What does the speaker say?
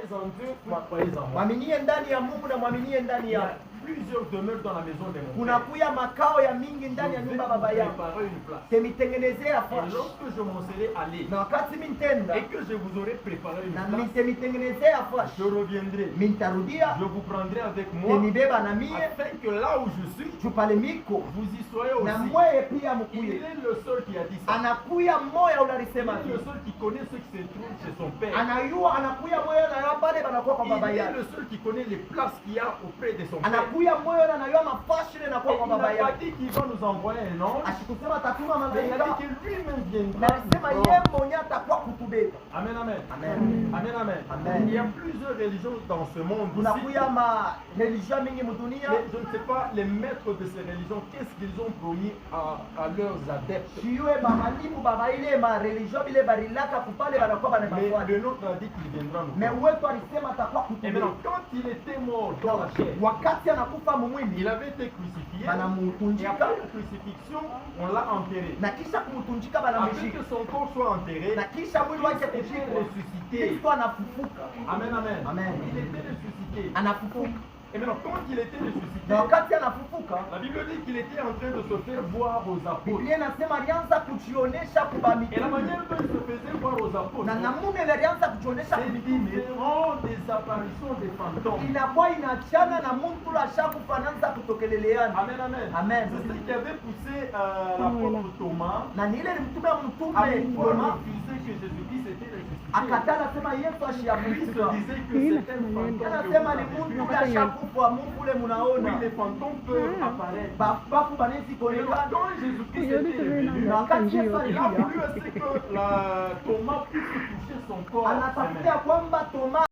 croyez en Dieu, croyez en moi. Mwaminie ndani ya Mungu na mwaminie ndani ya. Plusieurs demeures dans la maison de mon père. Kunakuya makao ya mingi ndani ya nyumba baba yangu. Préparer une place. Temitengenezea Et fasi. lorsque je m'en serai allé Na wakati mintenda et que je vous aurai préparé une na place, temitengenezea fasi. je reviendrai. Mintarudia Je vous prendrai avec moi temibeba na mie afin que là où je suis, chupale miko vous y soyez na aussi. mweye pia Il mkuye. est le seul qui a dit ça. Anakuya moya Il unalisema est le seul qui connaît ce qui se trouve chez son père. anayua anakuya moyo na pale banakuwa kwa baba Il est yake. le seul qui connaît les places qu'il y a auprès de son père. Anakuya moyo na anayua mafashile na Et kwa il baba n'a pas yake. dit qu'il va nous envoyer un ange, Asikusema tatuma mais il a malaika. dit que lui-même Na viendra. alisema nous yeye prendre. mwenyewe atakuwa kutubeba. Amen, amen. Amen. Amen, amen. Amen. Il y a plusieurs religions dans ce monde ici. Kunakuya ma religion mingi mudunia. Mais je ne sais pas, les maîtres de ces religions, qu'est-ce qu'ils ont promis à leurs adeptes. Siyue bamalimu baba ile ma religion bile barilaka kupale banakuwa Mais banafuata. le nôtre a dit qu'il viendra nous Mais prendre. wetu alisema atakuwa Et kutubeba. maintenant, quand il était mort dans la chair, Wakati anakufa mumwili il avait été crucifié. Et banamutunjika après la crucifixion, on l'a enterré. na kisha kumutunjika Afin banamushika que son corps soit enterré, na kisha mwili wake il était kushikwa. ressuscité. Kristo anafufuka. Amen, amen. Amen. Il était ressuscité. Anafufuka. Et maintenant, quand il était ressuscité, Na wakati anafufuka, la Bible dit qu'il était en train de se faire voir aux apôtres. Biblia inasema alianza kujionesha kwa Et la mitume. manière dont il se faisait voir aux apôtres, Na namuna ile alianza kujionesha kwa c'est mitume. différent des apparitions des fantômes. Inakuwa inachana na mtu ashakufa anaanza kutokeleleana. Amen, amen. Amen. C'est ce qui avait poussé l'apôtre Thomas Na ni ile mtume à mtume pouvoir Toma refuser que Jésus-Christ était ressuscité. akatala sema Yesu Lui se ashiafufuka. disait que c'était un fantôme que Anasema vous ni avez vu. mtu ule ashakufa, Mungu ule Oui, munaona. les fantômes peuvent apparaître. Bafu banaweza Et kuonekana. quand Jésus-Christ était revenu, Na wakati Yesu il a alikuja voulu aussi que Thomas puisse toucher son corps. anatafuta kwamba Toma